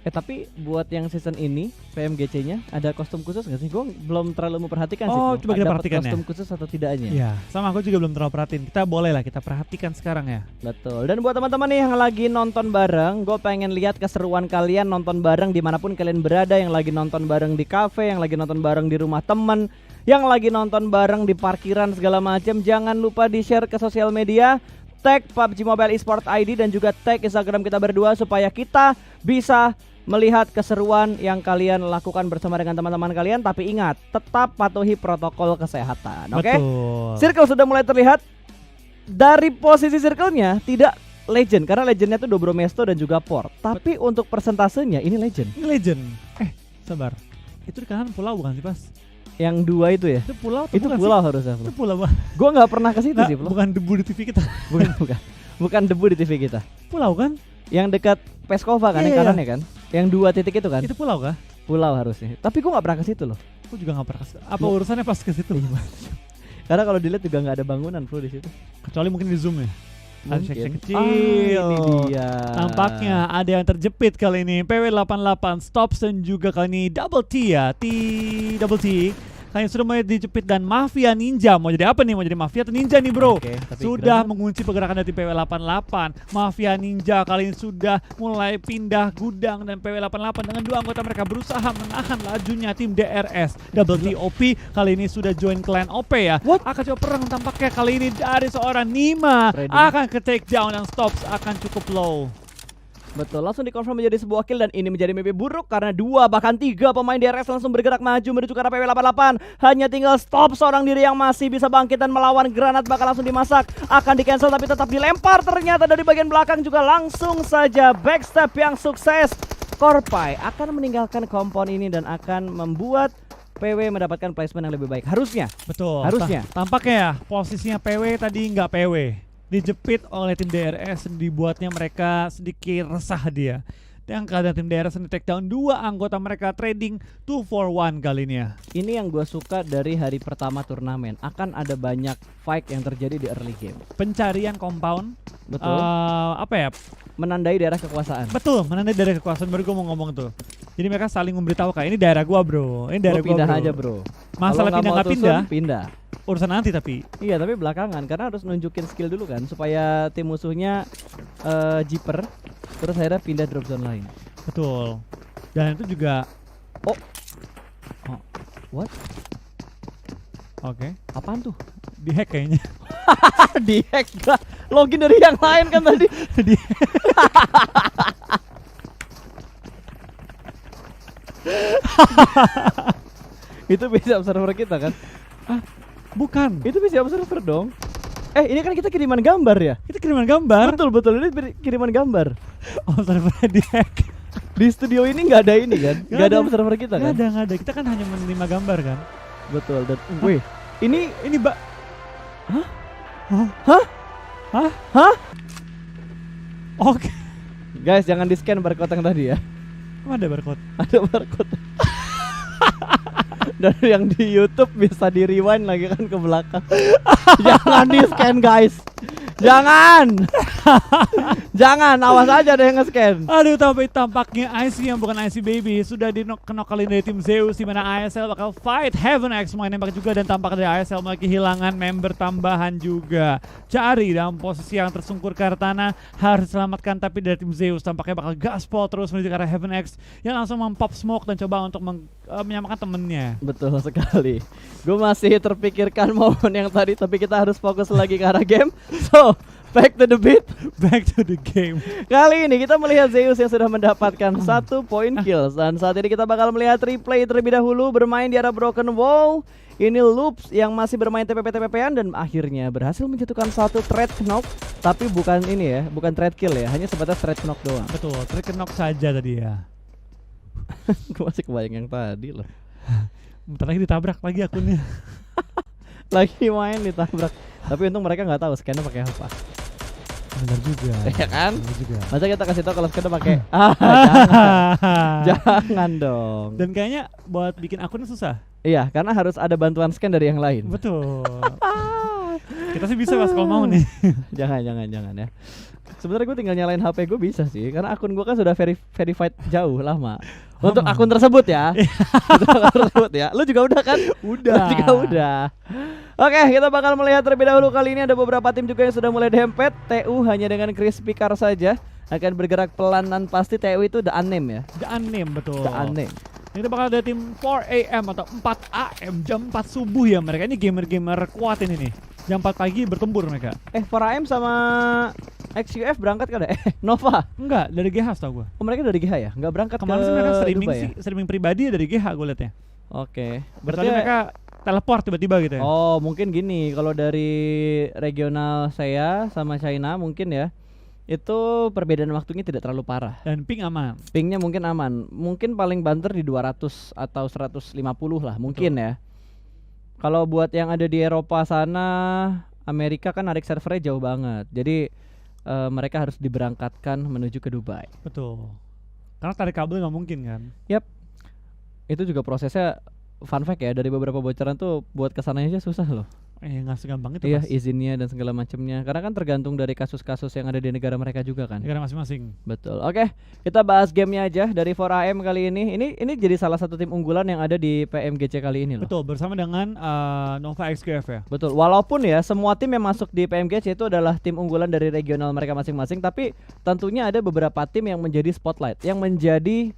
Tapi buat yang season ini PMGC-nya ada kostum khusus nggak sih? Gue belum terlalu memperhatikan sih. Oh, coba kita Dapat perhatikan kostum ya. khusus atau tidaknya? Iya, sama aku juga belum terlalu perhatiin. Kita boleh lah kita perhatikan sekarang ya. Betul. Dan buat teman-teman nih yang lagi nonton bareng, gue pengen lihat keseruan kalian nonton bareng dimanapun kalian berada. Yang lagi nonton bareng di cafe, yang lagi nonton bareng di rumah teman, yang lagi nonton bareng di parkiran segala macam. Jangan lupa di share ke sosial media, tag PUBG Mobile Esport ID dan juga tag Instagram kita berdua supaya kita bisa melihat keseruan yang kalian lakukan bersama dengan teman-teman kalian. Tapi ingat, tetap patuhi protokol kesehatan. Oke? Betul. Circle sudah mulai terlihat. Dari posisi circle-nya tidak legend, karena legendnya tuh Dobro Mesto dan juga Port. Tapi untuk persentasenya ini legend. Ini legend. Sabar. Itu di kanan pulau bukan sih, Pas? Yang dua itu ya? Itu pulau atau Itu bukan pulau sih? harusnya. Itu pulau, Pak. Gue nggak pernah ke situ sih. Bukan debu di TV kita. Bukan debu di TV kita. Pulau kan? Yang dekat Peskova kan, yang kanannya kan? Yang dua titik itu kan? Itu pulau kah? Pulau harusnya. Tapi gue nggak pernah ke situ loh. Aku juga nggak pernah. Apa urusannya pas ke situ? Karena kalau dilihat juga nggak ada bangunan bro di situ. Kecuali mungkin di zoom ya. Ada Mungkin. cek kecil. Ini dia. Tampaknya ada yang terjepit kali ini. PW88 Stops dan juga kali ini Double T ya. Double T. Kalian sudah mulai dijepit dan Mafia Ninja. Mau jadi apa nih? Mau jadi Mafia atau Ninja nih bro? Oke, tapi Sudah granat. mengunci pergerakan dari PW88. Mafia Ninja kali ini sudah mulai pindah gudang. Dan PW88 dengan dua anggota mereka berusaha menahan lajunya tim DRS. Double T OP kali ini sudah join clan OP ya. What? Akan coba perang tampaknya kali ini dari seorang Nima. Ready. Akan ke take down dan Stops akan cukup low. Betul, langsung dikonfirm menjadi sebuah kill dan ini menjadi mimpi buruk karena dua bahkan tiga pemain DRS langsung bergerak maju menuju ke arah PW88. Hanya tinggal Stop seorang diri yang masih bisa bangkit dan melawan. Granat bakal langsung dimasak, akan di cancel tapi tetap dilempar ternyata dari bagian belakang juga langsung saja backstep yang sukses. Korpai akan meninggalkan kompon ini dan akan membuat PW mendapatkan placement yang lebih baik. Harusnya. Betul. Harusnya. Tampaknya ya posisinya PW tadi nggak PW. Dijepit oleh tim DRS, dibuatnya mereka sedikit resah dia. Dan keadaan tim DRS di take down dua anggota mereka trading 2 for 1 kali ini ya. Ini yang gue suka dari hari pertama turnamen. Akan ada banyak fight yang terjadi di early game. Pencarian compound. Betul. Apa ya? Menandai daerah kekuasaan. Betul, menandai daerah kekuasaan. Baru gue mau ngomong tuh. Jadi mereka saling memberitahu kayak ini daerah gua bro. Ini daerah Lo gua pindah bro. aja bro. Masalah Kalau pindah mau nggak tusun, pindah. pindah. Urusan nanti tapi. Iya tapi belakangan karena harus nunjukin skill dulu kan supaya tim musuhnya jiper. Terus akhirnya pindah drop zone lain. Betul. Dan itu juga. Oh. What? Oke. Apaan tuh? Dihack kayaknya. Di hack gak? Login dari yang lain kan tadi. Itu bisa server kita kan? Bukan. Itu bisa server dong. Ini kan kita kiriman gambar ya? Itu kiriman gambar. Betul ini kiriman gambar. Oh, servernya dihack. Di studio ini nggak ada ini kan? Nggak ada observer kita kan? Nggak ada. Kita kan hanya menerima gambar kan. Betul. Dan wih, ini Mbak. Hah? Oke. Guys, jangan di scan barcode yang tadi ya. Emang ada barcode? Ada barcode. Dan yang di YouTube bisa di rewind lagi kan ke belakang. Jangan di scan guys. Jangan. Jangan, awas aja ada yang nge-scan. Aduh, tapi tampaknya IC yang bukan IC Baby sudah di-knock kali dari tim Zeus, di mana ISL bakal fight Heaven X main nembak juga, dan tampak dari ISL malah kehilangan member tambahan juga. Cari dalam posisi yang tersungkur ke arah tanah, harus diselamatkan, tapi dari tim Zeus tampaknya bakal gaspol terus menuju ke arah Heaven X yang langsung mempop smoke dan coba untuk menyamakan temennya. Betul sekali. Gue masih terpikirkan momen yang tadi, tapi kita harus fokus lagi ke arah game. So, back to the beat. Back to the game. Kali ini kita melihat Zeus yang sudah mendapatkan 1 point kills. Dan saat ini kita bakal melihat replay terlebih dahulu bermain di arah Broken Wall. Ini Loops yang masih bermain TPP-TPP-an dan akhirnya berhasil menjatuhkan satu trade knock. Tapi bukan ini ya, bukan trade kill ya, hanya sebatas trade knock doang. Betul, trade knock saja tadi ya. Gue masih kebayang yang tadi loh. Bentar lagi ditabrak lagi akunnya. Lagi main ditabrak. Tapi untung mereka nggak tahu scannya pakai apa. Benar juga. Ya kan? Benar juga. Masa kita kasih tahu kalau scannya pakai jangan. Jangan dong. Dan kayaknya buat bikin akunnya susah. Iya, karena harus ada bantuan scan dari yang lain. Betul. Kita sih bisa mas kalau mau nih. Jangan ya. Sebenarnya gue tinggal nyalain HP gue bisa sih, karena akun gue kan sudah verified jauh lama. Untuk akun tersebut ya. Untuk akun tersebut ya. Lu juga udah kan? Udah. Lu juga udah. Oke, kita bakal melihat terlebih dahulu. Kali ini ada beberapa tim juga yang sudah mulai dempet. TU hanya dengan crispy car saja akan bergerak pelan dan pasti. TU itu the unnamed ya. The unnamed, betul. The unnamed. Ini bakal ada tim 4 AM atau 4 AM jam 4 subuh ya mereka. Ini gamer-gamer kuat ini nih. Jam 4 pagi bertempur mereka. 4AM sama XUF berangkat kan ya? Nova. Enggak, dari GH tau gue. Oh, mereka dari GH ya? Enggak berangkat Kemarin ke sih mereka streaming Dubai sih, ya? streaming pribadi dari GH gue liatnya. Oke. Berarti mereka teleport tiba-tiba gitu ya. Oh, mungkin gini, kalau dari regional saya sama China mungkin ya, itu perbedaan waktunya tidak terlalu parah. Dan ping aman. Pingnya mungkin aman. Mungkin paling banter di 200 atau 150 lah mungkin ya. Kalau buat yang ada di Eropa sana, Amerika kan narik servernya jauh banget. Jadi mereka harus diberangkatkan menuju ke Dubai. Betul. Karena tarik kabel nggak mungkin kan. Yap. Itu juga prosesnya fun fact ya, dari beberapa bocoran tuh buat kesananya aja susah loh. Nggak segampang itu. Iya, Mas. izinnya dan segala macamnya. Karena kan tergantung dari kasus-kasus yang ada di negara mereka juga kan. Negara masing-masing. Betul. Oke, kita bahas gamenya aja dari 4AM kali ini. Ini jadi salah satu tim unggulan yang ada di PMGC kali ini loh. Betul, bersama dengan Nova XQF ya. Betul. Walaupun ya semua tim yang masuk di PMGC itu adalah tim unggulan dari regional mereka masing-masing, tapi tentunya ada beberapa tim yang menjadi spotlight, yang menjadi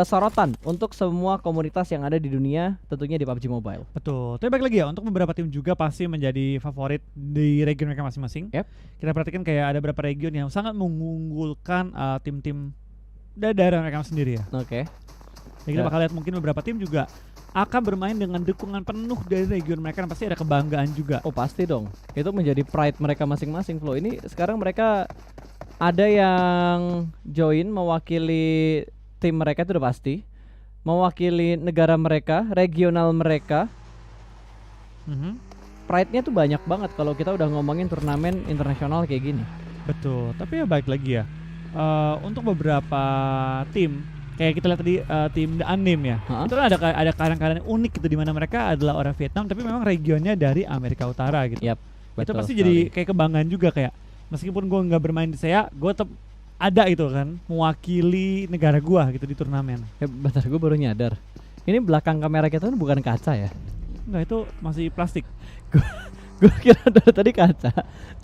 sorotan untuk semua komunitas yang ada di dunia, tentunya di PUBG Mobile. Betul. Tapi balik lagi ya, untuk beberapa tim juga pasti menjadi favorit di region mereka masing-masing. Yep. Kita perhatikan kayak ada beberapa region yang sangat mengunggulkan tim-tim dari daerah mereka sendiri ya. Oke. Dan kita bakal lihat mungkin beberapa tim juga akan bermain dengan dukungan penuh dari region mereka dan pasti ada kebanggaan juga. Oh pasti dong. Itu menjadi pride mereka masing-masing, Flo. Ini sekarang mereka ada yang join mewakili tim mereka itu udah pasti, mewakili negara mereka, regional mereka. Pride-nya tuh banyak banget kalau kita udah ngomongin turnamen internasional kayak gini. Betul, tapi ya balik lagi ya, untuk beberapa tim kayak kita lihat tadi tim The Unnamed ya, itu kan ada kadang-kadang unik gitu, di mana mereka adalah orang Vietnam tapi memang regionnya dari Amerika Utara gitu. Yap, itu pasti sekali. Jadi kayak kebanggaan juga, kayak meskipun gue nggak bermain di saya, gue tetap ada itu kan, mewakili negara gua gitu di turnamen. Bentar, gue baru nyadar. Ini belakang kamera kita kan bukan kaca ya? Enggak, itu masih plastik. Gue kira dari tadi kaca.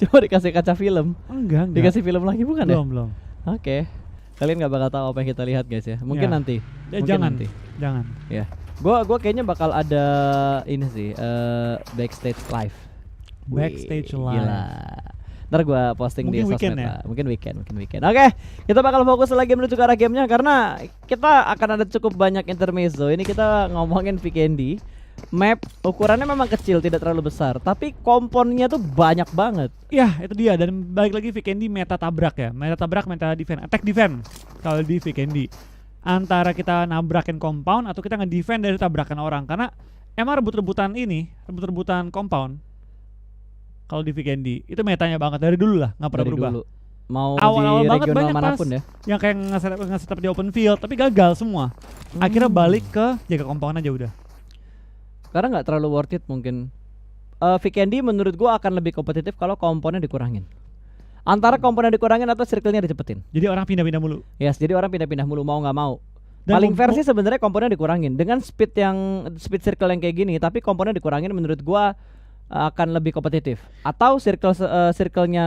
Coba dikasih kaca film. Enggak. Dikasih film lagi bukan ya? Belum. Oke. Kalian nggak bakal tahu apa yang kita lihat guys ya. Mungkin ya. nanti. Mungkin jangan. nanti. Jangan. Ya. Gua kayaknya bakal ada ini sih, backstage live. Backstage live. Gila. Ntar gue posting mungkin di sosmed ya? lah. Mungkin weekend. Oke, kita bakal fokus lagi menuju ke arah gamenya karena kita akan ada cukup banyak intermezzo. Ini kita ngomongin Vikendi. Map ukurannya memang kecil, tidak terlalu besar, tapi komponnya tuh banyak banget. Ya, itu dia. Dan balik lagi Vikendi meta tabrak ya. Meta tabrak, meta defense, attack defense. Kalau di Vikendi antara kita nabrakin compound atau kita nge-defend dari tabrakan orang. Karena emang rebut-rebutan compound kalau di Vikendi itu metanya banget dari dulu lah, nggak pernah berubah. Dulu. Mau awal-awal di banget regional banyak manapun ya. Yang kayak nge-setup di open field tapi gagal semua. Akhirnya balik ke jaga compound aja udah. Karena nggak terlalu worth it mungkin. Vikendi menurut gua akan lebih kompetitif kalau komponnya dikurangin. Antara komponen dikurangin atau circle-nya dicepetin. Jadi orang pindah-pindah mulu. Yes, jadi orang pindah-pindah mulu mau nggak mau. Dan paling fair sih sebenarnya komponen dikurangin dengan speed circle yang kayak gini, tapi komponen dikurangin menurut gua akan lebih kompetitif. Atau circle-nya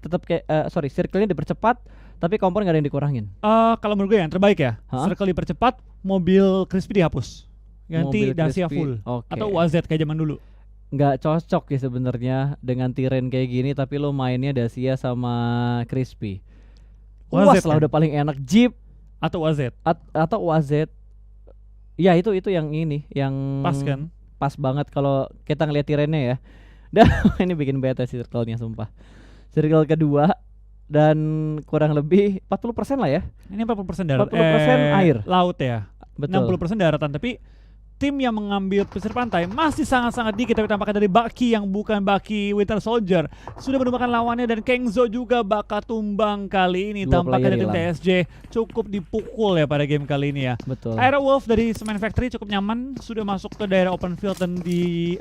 tetap kayak circle-nya dipercepat tapi komponen nggak ada yang dikurangin. Kalau menurut gue yang terbaik ya, circle dipercepat, mobil crispy dihapus. Ganti Dacia full. Atau UAZ kayak zaman dulu. Nggak cocok ya sebenarnya dengan Tyren kayak gini, tapi lo mainnya Dacia sama crispy. UAZ lah udah paling enak. Jeep atau UAZ. Atau UAZ. Ya itu yang ini, yang pas kan? Pas banget kalau kita ngeliat Tyrennya ya. Dan ini bikin bete sih circle-nya sumpah. Circle kedua dan kurang lebih 40% lah ya. Ini 40% darat. 40% air. Laut ya. Betul. 60% daratan, tapi tim yang mengambil pesisir pantai masih sangat-sangat dikit, tapi tampaknya dari Baki yang bukan Baki Winter Soldier sudah menemukan lawannya, dan Kengzo juga bakal tumbang kali ini. Dua Tampaknya dari tim player TSJ cukup dipukul ya pada game kali ini ya. Betul. Aerowolf dari Cement Factory cukup nyaman, sudah masuk ke daerah open field dan di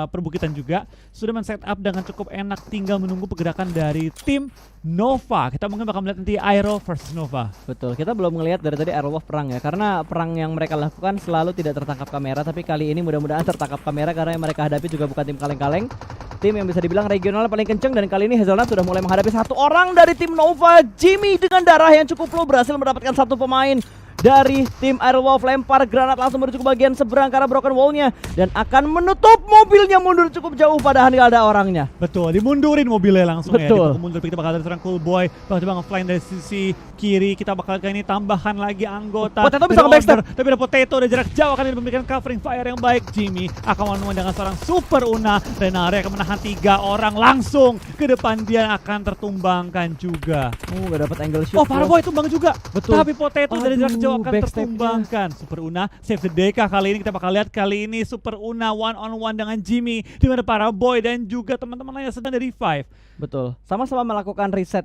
perbukitan juga. Sudah men-set up dengan cukup enak, tinggal menunggu pergerakan dari tim Nova. Kita mungkin bakal melihat nanti Aero versus Nova. Betul, kita belum ngelihat dari tadi Aerowolf perang ya, karena perang yang mereka lakukan selalu tidak tertangkap kamera, tapi kali ini mudah-mudahan tertangkap kamera karena yang mereka hadapi juga bukan tim kaleng-kaleng, tim yang bisa dibilang regional paling kenceng, dan kali ini Hazelnut sudah mulai menghadapi satu orang dari tim Nova. Jimmy dengan darah yang cukup low berhasil mendapatkan satu pemain dari tim Aerowolf, lempar granat langsung menuju ke bagian seberang karena broken wall-nya dan akan menutup mobilnya mundur cukup jauh padahal nggak ada orangnya. Betul, dimundurin mobilnya langsung. Betul. Ya. Mundur, kita bakal serang Cool Boy, bakal coba nge-fly dari sisi kiri. Kita bakal kali ini tambahkan lagi anggota. Potato bisa nge-backstab. Tapi ada Potato dari jarak jauh akan memberikan covering fire yang baik. Jimmy akan menemukan dengan seorang super Una. Renare akan menahan 3 orang langsung ke depan, dia akan tertumbangkan juga. Nggak dapat angle shoot. Oh, Fireboy tumbang juga. Betul. Tapi Potato dari jarak jauh akan backstepnya. tertumbangkan. Super Una save the day kah kali ini? Kita bakal lihat kali ini Super Una one on one dengan Jimmy, di mana Fireboy dan juga teman-teman lainnya sedang dari revive. Betul, sama-sama melakukan reset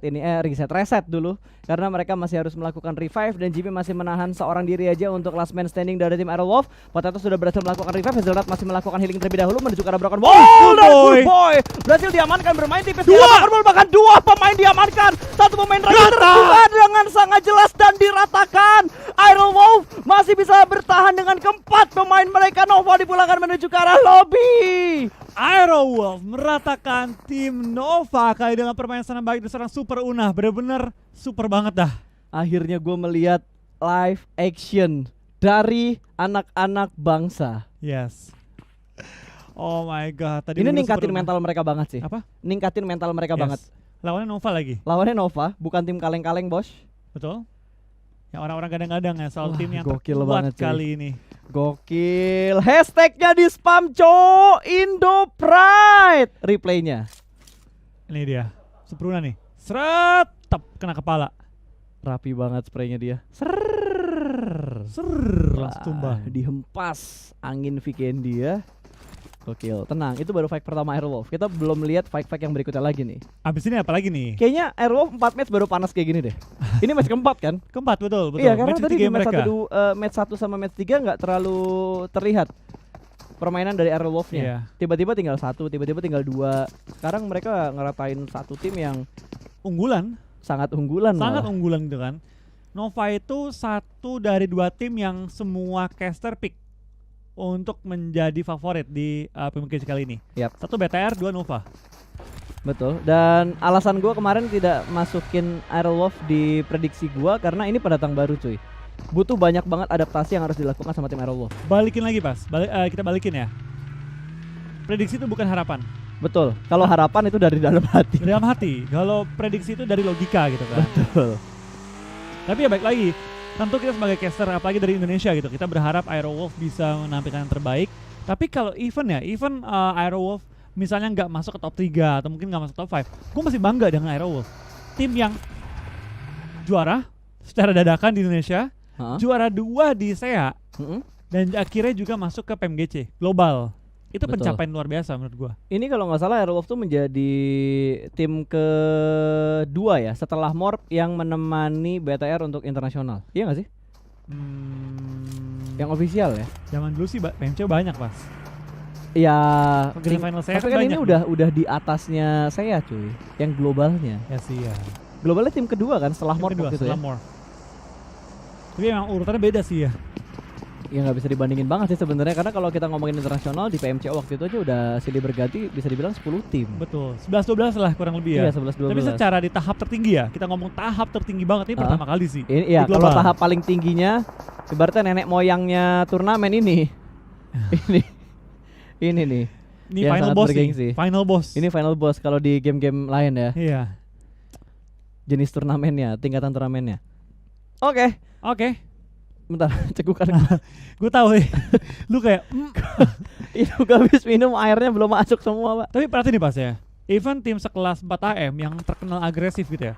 reset dulu karena mereka masih harus melakukan revive, dan Jimmy masih menahan seorang diri aja untuk last man standing dari tim Aerowolf. Potato sudah berhasil melakukan revive, Hazelnut masih melakukan healing terlebih dahulu menuju ke arah broken wall. Dan Cool Boy berhasil diamankan, bermain tipis di arah broken wall, bahkan 2 pemain diamankan, 1 pemain lagi terbuka dengan sangat jelas dan diratakan. Aerowolf masih bisa bertahan dengan keempat pemain mereka. Nova dipulangkan menuju ke arah lobby. Aerowolf meratakan tim Nova kali dengan permainan sana baik dari seorang Super Una. Bener-bener super banget dah. Akhirnya gue melihat live action dari anak-anak bangsa. Yes. Oh my god. Tadi Ini bener ningkatin Super Una. mental mereka banget sih. Apa? Ningkatin mental mereka Yes. banget. Lawannya Nova lagi. Lawannya Nova, bukan tim kaleng-kaleng, bos. Betul. Yang orang-orang kadang-kadang ya soal Wah, tim yang gokil terkuat banget, cuy. kali ini. Gokil. Hashtagnya di spam, cowok. Indo Pride. Replaynya. Ini dia. Super Una nih. Seret. Tep. Kena kepala. Rapi banget spraynya dia. Langsung tumbang. Dihempas angin Vikendi ya. Gokil. Tenang, itu baru fight pertama Aerowolf. Kita belum lihat fight-fight yang berikutnya lagi nih. Abis ini apa lagi nih? Kayaknya Aerowolf 4 match baru panas kayak gini deh. Ini match keempat kan? Keempat, betul. Iya, karena Match tadi ketiga di match mereka. 1, match 1 sama match 3 nggak terlalu terlihat permainan dari Aerowolf-nya. Iya. Tiba-tiba tinggal 1, tiba-tiba tinggal 2. Sekarang mereka ngeratain satu tim yang Unggulan. sangat unggulan Sangat malah. unggulan gitu kan. Nova itu 1 dari 2 tim yang semua caster pick untuk menjadi favorit di PMGC kali ini. Yap. 1 BTR, 2 Nova. Betul. Dan alasan gua kemarin tidak masukin Aerowolf di prediksi gua karena ini pendatang baru cuy. Butuh banyak banget adaptasi yang harus dilakukan sama tim Aerowolf. Balikin lagi pas, kita balikin ya. Prediksi itu bukan harapan. Betul. Kalau harapan itu dari dalam hati. Dari dalam hati. Kalau prediksi itu dari logika gitu kan. Betul. Tapi ya baik lagi, tentu kita sebagai caster apalagi dari Indonesia gitu, kita berharap Aerowolf bisa menampilkan yang terbaik. Tapi kalau event Aerowolf misalnya nggak masuk ke top 3 atau mungkin nggak masuk top 5, gue masih bangga dengan Aerowolf. Tim yang juara secara dadakan di Indonesia, juara 2 di SEA, dan akhirnya juga masuk ke PMGC global. Itu Betul. pencapaian luar biasa menurut gua. Ini kalau nggak salah Aerowolf tuh menjadi tim kedua ya setelah Morp yang menemani BTR untuk internasional. Iya nggak sih? Yang official ya? Zaman dulu sih PMC banyak pas. Ya. Grand final saya Tapi kan ini banyak udah di atasnya saya cuy. Yang globalnya. Ya sih ya. Globalnya tim kedua kan setelah Morp Kedua, gitu setelah ya. Morph. Tapi emang urutannya beda sih ya. Ya nggak bisa dibandingin banget sih sebenarnya karena kalau kita ngomongin internasional di PMC waktu itu aja udah silih berganti bisa dibilang 10 tim. Betul. 11-12 lah kurang lebih ya. Iya 11-12. Tapi secara di tahap tertinggi ya, kita ngomong tahap tertinggi banget ini pertama kali sih. Ini ya di kalau global. tahap paling tingginya ibaratnya nenek moyangnya turnamen ini. ini nih. Ini yang final sangat boss bergengsi. nih. Final boss. Ini final boss kalau di game-game lain ya. Iya. Jenis turnamennya, tingkatan turnamennya. Oke. Bentar, cegukan gua. Gue tahu nih. Lu kayak Itu gak habis minum airnya belum masuk semua, Pak. tapi perhatiin nih pas ya. Even tim sekelas 4AM yang terkenal agresif gitu ya.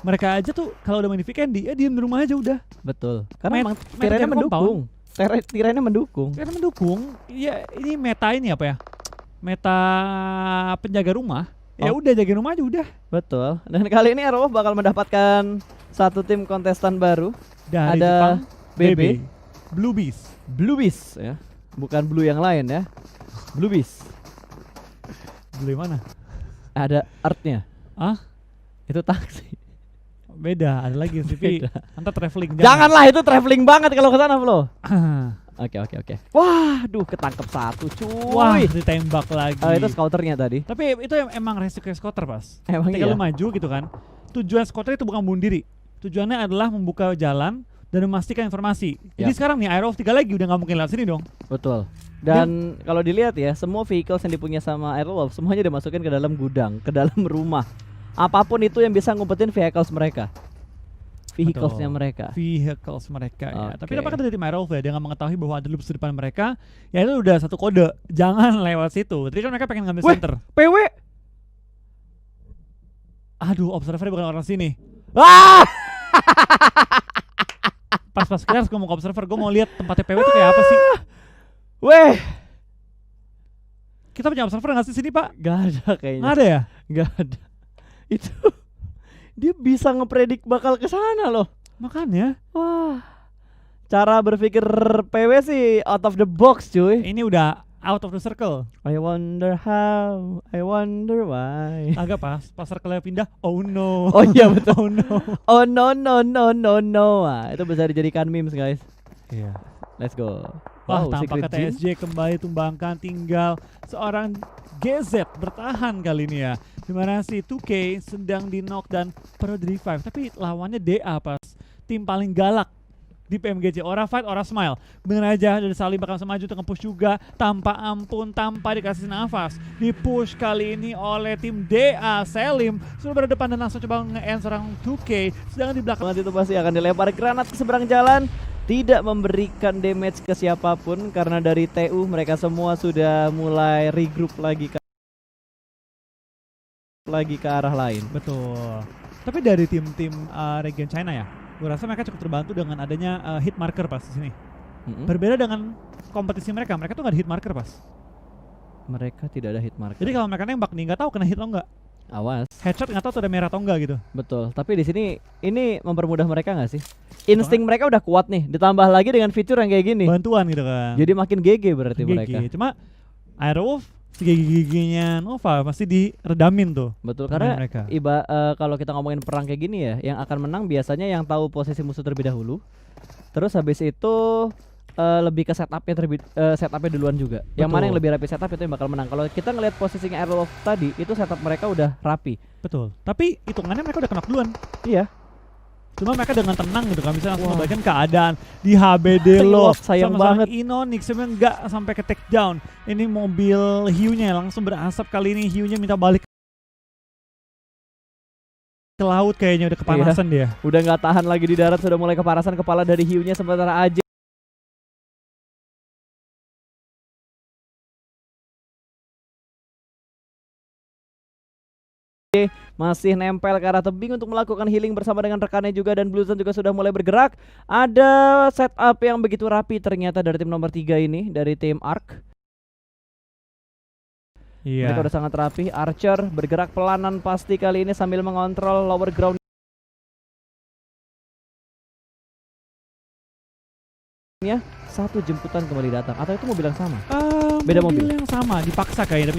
Mereka aja tuh kalau udah main di Vikendi, ya diem di rumah aja udah. Betul. Karena emang Main tirainya game mendukung. Tirainnya mendukung. Karena mendukung. Ya ini meta ini apa ya? Meta penjaga rumah. Ya udah jaga rumah aja udah. Betul. Dan kali ini Aerowolf bakal mendapatkan satu tim kontestan baru. Dari Ada Jepang, BB, Blue Beast. Blue Beast ya. Bukan blue yang lain ya. Blue Beast. Blue yang mana? Ada artnya. Ah? Itu taksi. Beda, ada lagi CV. Anta traveling. Janganlah, itu traveling banget kalau ke sana, Bro. Oke. Waduh, ketangkep satu, cuy. Wah, ditembak lagi. Itu scouternya tadi. Tapi itu emang resiko scouter, Pas. Emang Ketika iya. lu maju gitu kan. Tujuan scouter itu bukan bunuh diri. Tujuannya adalah membuka jalan dan memastikan informasi. Jadi Yap. sekarang nih Aerowolf 3 lagi udah nggak mungkin lewat sini dong. Betul. Dan kalau dilihat ya, semua vehicles yang dipunya sama Aerowolf semuanya dimasukin ke dalam gudang, ke dalam rumah. Apapun itu yang bisa ngumpetin vehicles mereka. Vehiclesnya Betul. mereka. Vehicles mereka ya. Oke. Tapi apakah dari tim Aerowolf ya, dia nggak mengetahui bahwa ada loops di depan mereka, ya itu udah satu kode, jangan lewat situ. Tadi kan mereka pengen ngambil Weh. center. PW. Aduh, observer bukan orang sini. Ah! Pas kita harus ngomong ke observer, gue mau lihat tempatnya PW itu kayak apa sih? Weh, Kita punya observer nggak sih sini Pak? gak ada kayaknya. Nggak ada ya? Gak ada. Itu dia bisa ngepredik bakal ke sana loh. Makanya Wah. Cara berpikir PW sih out of the box, cuy. ini udah out of the circle. I wonder how, I wonder why. Agak pas circle-nya pindah. Oh no. Oh iya betul. Oh no. Oh no. Wah, itu bisa dijadikan memes, guys. Iya. Let's go. Wah, Wow, tampaknya Secret Gym. TSJ kembali tumbangkan, tinggal seorang GZ bertahan kali ini ya. Dimana si 2K sedang di knock dan perlu di revive. Tapi lawannya DA Pas. Tim paling galak di PMGC. Ora fight, ora smile. Bener aja dari Salim bakal semaju untuk nge-push juga. Tanpa ampun, tanpa dikasih nafas. Di-push kali ini oleh tim DA. Salim sudah berdepan dan langsung coba nge-end seorang 2K. Sedangkan di belakang Banget itu pasti akan dilempar granat ke seberang jalan. Tidak memberikan damage ke siapapun karena dari TU mereka semua sudah mulai regroup lagi ke arah lain. betul. Tapi dari tim-tim region China ya, gue rasa mereka cukup terbantu dengan adanya hit marker Pas di sini. Berbeda dengan kompetisi mereka tuh nggak ada hit marker Pas. Mereka tidak ada hit marker. Jadi kalau mereka nembak nih nggak tahu kena hit atau nggak, Awas. headshot nggak tahu tuh ada merah atau enggak gitu. Betul. Tapi di sini ini mempermudah mereka nggak sih? Insting mereka udah kuat nih. Ditambah lagi dengan fitur yang kayak gini. Bantuan gitu kan. Jadi makin GG berarti GG. mereka. Cuma Aerowolf si GG-nya Nova pasti diredamin tuh. Betul, pemain karena mereka. kalau kita ngomongin perang kayak gini ya, yang akan menang biasanya yang tahu posisi musuh terlebih dahulu. Terus habis itu lebih ke setupnya duluan juga. Yang mana Betul. yang lebih rapi setup itu yang bakal menang. Kalau kita ngelihat posisinya Aerowolf tadi, itu setup mereka udah rapi. Betul. Tapi hitungannya mereka udah kena duluan. Iya. Cuma mereka dengan tenang gitu kan bisa langsung Wah. membalikkan keadaan di HBD lo. Sayang Sama-sama banget. Inonix sebenarnya nggak sampai ke take down. Ini mobil hiunya langsung berasap kali ini, hiunya minta balik ke laut kayaknya udah kepanasan dia. Udah nggak tahan lagi di darat, sudah mulai kepanasan kepala dari hiunya sementara aja. Masih nempel ke arah tebing untuk melakukan healing bersama dengan rekannya juga, dan Bluezone juga sudah mulai bergerak. Ada setup yang begitu rapi ternyata dari tim nomor 3 ini, dari tim Ark. Iya. Mereka udah sangat rapi. Archer bergerak pelanan pasti kali ini sambil mengontrol lower ground. Satu jemputan kembali datang, atau itu mobil yang sama? Beda mobil. Yang sama, dipaksa kayaknya.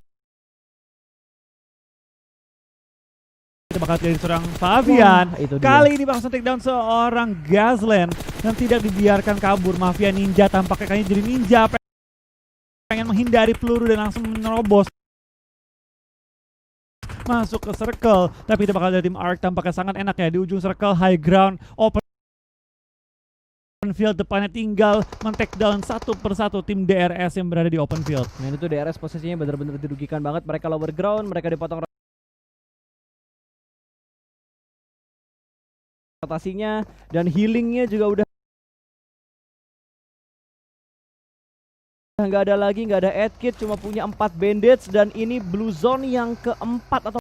Kita bakal jadi seorang Fabian. Wah, itu dia. Kali ini bakal take down seorang Gazlan yang tidak dibiarkan kabur. Mafia Ninja tampaknya kayaknya jadi ninja, pengen menghindari peluru dan langsung menerobos masuk ke circle. Tapi itu bakal dari tim Ark, tampaknya sangat enak ya di ujung circle, high ground, open field, depannya tinggal men-take down satu persatu tim DRS yang berada di open field. Nah itu DRS posisinya benar-benar dirugikan banget. Mereka lower ground, mereka dipotong rotasinya, dan healingnya juga udah nggak ada lagi, nggak ada add kit, cuma punya 4 bandage, dan ini blue zone yang keempat atau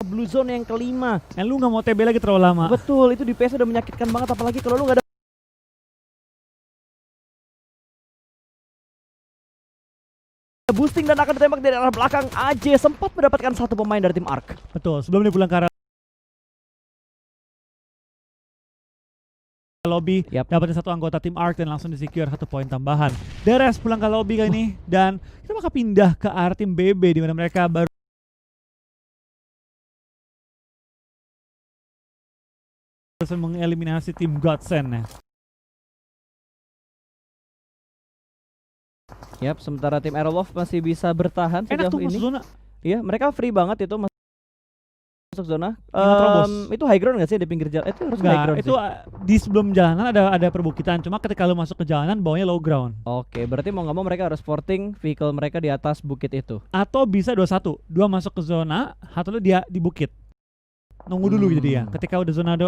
blue Zone yang kelima. Lu nggak mau TB lagi terlalu lama. Betul, itu DPS udah menyakitkan banget, apalagi kalau lu nggak ada boosting dan akan ditembak dari arah belakang. AJ sempat mendapatkan satu pemain dari tim Ark. Betul, sebelum dia pulang ke arah lobby, dapatin satu anggota tim Ark dan langsung di-secure 1 poin tambahan. Deres pulang ke lobby kali ini dan kita bakal pindah ke arah tim BB di mana mereka baru mengeliminasi tim Godsend. Yap, sementara tim Aeroloft masih bisa bertahan Enak sejauh tuh masuk ini. zona. Iya, mereka free banget itu masuk zona. Terobos. Itu high ground nggak sih di pinggir jalan? Itu harus high Enggak, ground itu sih. di sebelum jalanan ada perbukitan. Cuma ketika lu masuk ke jalanan bawahnya low ground. Oke, berarti mau nggak mau mereka harus porting vehicle mereka di atas bukit itu. Atau bisa 2-1, 2 masuk ke zona, satu lu dia di bukit. Nunggu dulu gitu dia. Ketika udah zona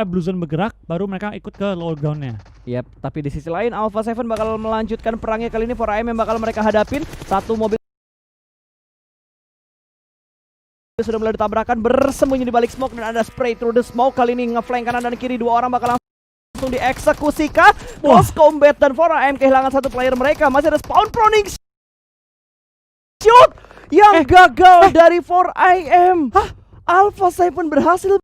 blue zone bergerak, baru mereka ikut ke low groundnya. Yap, tapi di sisi lain Alpha 7 bakal melanjutkan perangnya kali ini. 4AM yang bakal mereka hadapin. Satu mobil sudah mulai ditabrakan, bersembunyi di balik smoke dan ada spray through the smoke. Kali ini ngeflank kanan dan kiri, 2 orang bakal langsung dieksekusi kah? Close combat dan 4AM kehilangan satu player mereka. Masih ada spawn proning shoot yang gagal dari 4AM. Alpha 7 berhasil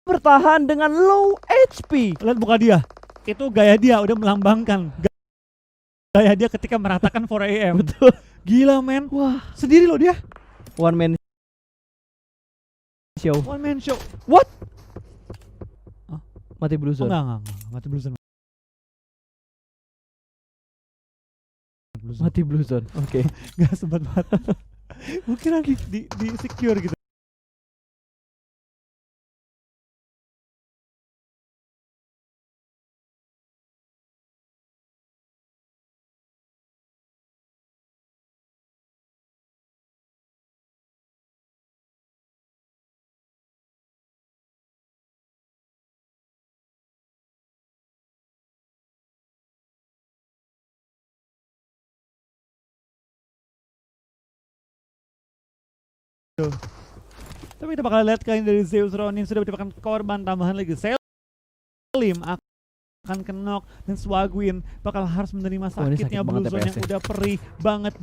bertahan dengan low HP. Lihat muka dia. Itu gaya dia udah melambangkan gaya dia ketika meratakan 4AM. Betul. Gila men. Wah, Sendiri loh dia. one man show. One man show. What? Hah? Mati blue zone. Enggak. Mati blue zone. Mati blue zone. Oke. Gak sempat banget. Mungkin di secure gitu. Tapi kita bakal lihat kali ini dari Zeus Ronin sudah mendapatkan korban tambahan lagi. Selim akan kenok dan Swagwin bakal harus menerima sakitnya blue zone yang udah perih banget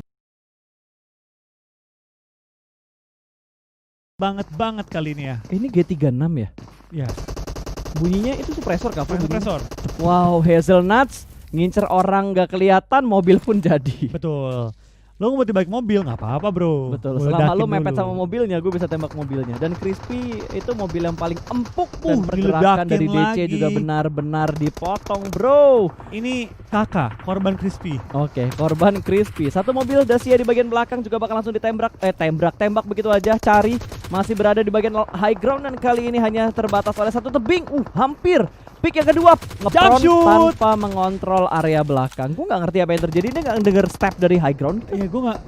kali ini ya. Ini G36 ya? Ya, Bunyinya itu suppressor kah? kompresor. Wow, Hazelnuts ngincer orang gak kelihatan, mobil pun jadi. Betul. Lo mau balik mobil nggak apa-apa bro. Betul, Gua selama ledakin lu mepet dulu. sama mobilnya, gue bisa tembak mobilnya. Dan Crispy itu mobil yang paling empuk dan pergerakan diledakin dari DC lagi. juga benar-benar dipotong, bro. Ini kakak, korban Crispy. Oke, korban Crispy. Satu mobil Dacia di bagian belakang juga bakal langsung tembak begitu aja. Cari masih berada di bagian high ground dan kali ini hanya terbatas oleh satu tebing. Hampir. Pick yang kedua, ngepron tanpa mengontrol area belakang. Gue nggak ngerti apa yang terjadi. Dia nggak denger step dari high ground. Iya, gue nggak.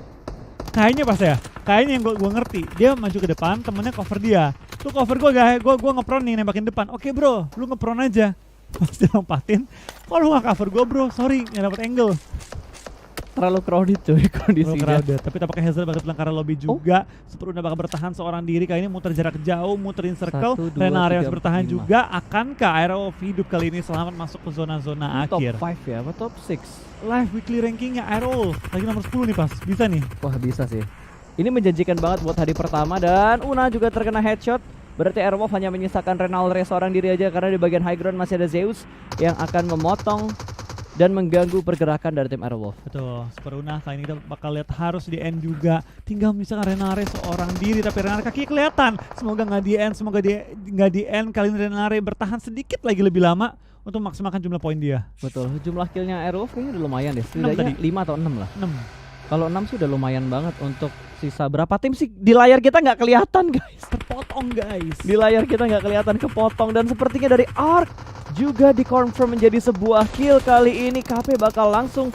Kayaknya pas ya. Kayaknya yang gue ngerti. Dia maju ke depan, temennya cover dia. Lu cover gue gak? Gue ngepron nih nembakin depan. Oke bro, lu ngepron aja. Pas dia lompatin, kok lu gak cover gue bro? Sorry, nggak dapet angle. Terlalu crowded cuy kondisinya. Tapi tampaknya Hazel bakal pulang ke arah lobby juga. Sepertinya bakal bertahan seorang diri. Kali ini muter jarak jauh, muterin circle. 1, 2, Renarius 3, bertahan 5. juga. Akankah Aero of hidup kali ini selamat masuk ke zona-zona Top akhir? 5 ya, apa top 6? Live weekly rankingnya Aero lagi nomor 10 nih pas. Bisa nih. Wah bisa sih. Ini menjanjikan banget buat hari pertama dan Una juga terkena headshot. Berarti Airwolf hanya menyisakan Renalre seorang diri aja karena di bagian high ground masih ada Zeus yang akan memotong dan mengganggu pergerakan dari tim Airwolf. Betul, Superuna kali ini kita bakal lihat harus di end juga. Tinggal misalkan Renare seorang diri tapi Renare kaki kelihatan. Semoga nggak di end, nggak di end. Kali ini Renare bertahan sedikit lagi lebih lama untuk maksimalkan jumlah poin dia. Betul, jumlah killnya Airwolf kayaknya udah lumayan deh. 6 tadi. Setidaknya 5 atau 6 lah. 6. Kalau 6 sih udah lumayan banget untuk sisa berapa tim sih di layar kita nggak kelihatan guys. Terpotong guys. Di layar kita nggak kelihatan, kepotong dan sepertinya dari Ark juga dikonfirm menjadi sebuah kill. Kali ini KP bakal langsung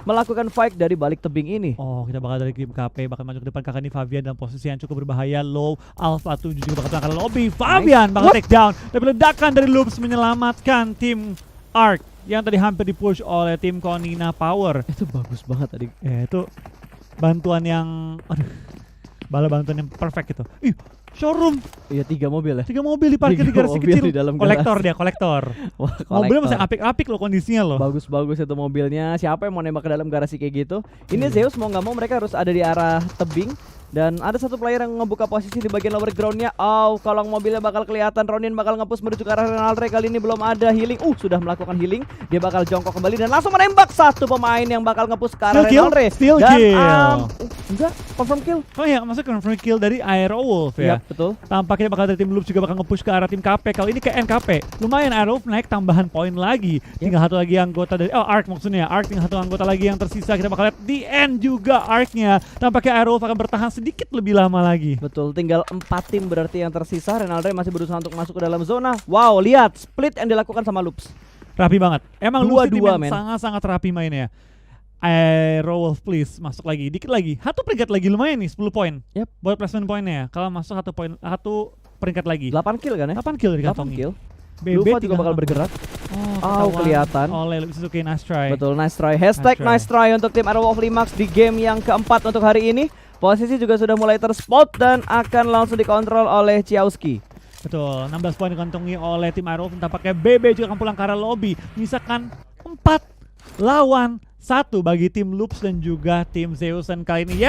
melakukan fight dari balik tebing ini. Oh, kita bakal dari tim KP bakal maju ke depan. Kakak ini Fabian dalam posisi yang cukup berbahaya. Low Alpha 7 juga bakal terangkan lobby. Fabian bakal take down. Tapi ledakan dari Loops menyelamatkan tim Ark yang tadi hampir dipush oleh tim Konina Power. Itu bagus banget tadi. Ya itu bantuan yang aduh. Bala bantuan yang perfect gitu. Ih, showroom. Iya 3 mobil ya. 3 mobil diparkir di 3 garasi mobil kecil. di dalam Kolektor garasi. dia, kolektor. Wah, Mobilnya masih kolektor. apik-apik loh kondisinya loh. Bagus-bagus itu mobilnya. Siapa yang mau nembak ke dalam garasi kayak gitu? Ini Zeus mau nggak mau mereka harus ada di arah tebing. Dan ada satu player yang ngebuka posisi di bagian lower groundnya. Oh, kolong mobilnya bakal kelihatan. Ronin bakal nge-push menuju ke arah Renaldre. Kali ini belum ada healing. Sudah melakukan healing. Dia bakal jongkok kembali dan langsung menembak satu pemain yang bakal nge-push ke arah Steal kill, Renaldre. steal Dan, kill. enggak, confirm kill. Oh iya, maksudnya confirm kill dari Aerowolf Iya, ya. betul. Tampaknya bakal dari tim Loop juga bakal nge-push ke arah tim KP. Kalau ini ke NKP, lumayan Aerowolf naik tambahan poin lagi. Tinggal satu lagi anggota dari Ark maksudnya. Ark tinggal satu anggota lagi yang tersisa. Kita bakal lihat di end juga Arknya. Tampaknya Aerowolf akan bertahan sedikit lebih lama lagi. Betul, tinggal 4 tim berarti yang tersisa. Renaldre masih berusaha untuk masuk ke dalam zona. Wow, lihat split yang dilakukan sama Loops. Rapi banget. Emang Loop tim Dua-dua, yang men. sangat-sangat rapi mainnya. Aerowolf please masuk lagi, dikit lagi. Satu peringkat lagi lumayan nih 10 poin. Yap. Buat placement poinnya. Kalau masuk satu peringkat lagi. 8 kill kan ya? 8 kill 8 dikantongi. kill. BB Lupa juga tinggal bakal satu. bergerak. Oh, ketahuan kelihatan. Oleh Suzuki nice try. Betul, nice try. Hashtag Nice nice try untuk tim Aerowolf Limax di game yang keempat untuk hari ini. Posisi juga sudah mulai terspot dan akan langsung dikontrol oleh Ciauski. Betul, 16 poin dikantongi oleh tim Aerowolf. Tampaknya BB juga akan pulang ke arah lobby. Misalkan 4 lawan 1 bagi tim Loops dan juga tim Zeus. Dan kali ini